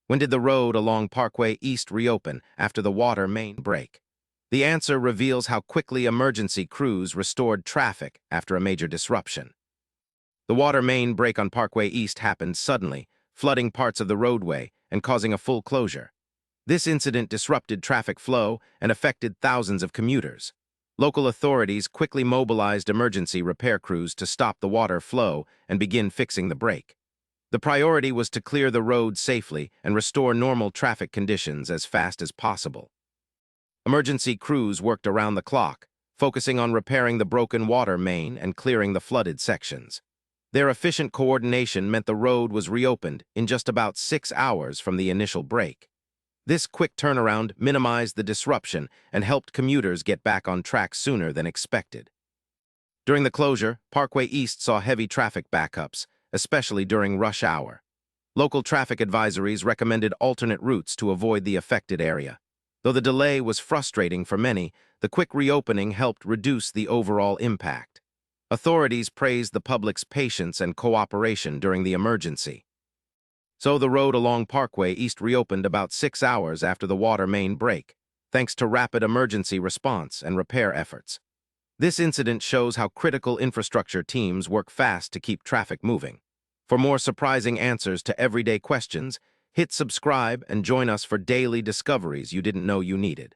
When did the road along Parkway East reopen after the water main break? The answer reveals how quickly emergency crews restored traffic after a major disruption. The water main break on Parkway East happened suddenly, flooding parts of the roadway and causing a full closure. This incident disrupted traffic flow and affected thousands of commuters. Local authorities quickly mobilized emergency repair crews to stop the water flow and begin fixing the break. The priority was to clear the road safely and restore normal traffic conditions as fast as possible. Emergency crews worked around the clock, focusing on repairing the broken water main and clearing the flooded sections. Their efficient coordination meant the road was reopened in just about 6 hours from the initial break. This quick turnaround minimized the disruption and helped commuters get back on track sooner than expected. During the closure, Parkway East saw heavy traffic backups, especially during rush hour. Local traffic advisories recommended alternate routes to avoid the affected area. Though the delay was frustrating for many, the quick reopening helped reduce the overall impact. Authorities praised the public's patience and cooperation during the emergency. So the road along Parkway East reopened about 6 hours after the water main break, thanks to rapid emergency response and repair efforts. This incident shows how critical infrastructure teams work fast to keep traffic moving. For more surprising answers to everyday questions, hit subscribe and join us for daily discoveries you didn't know you needed.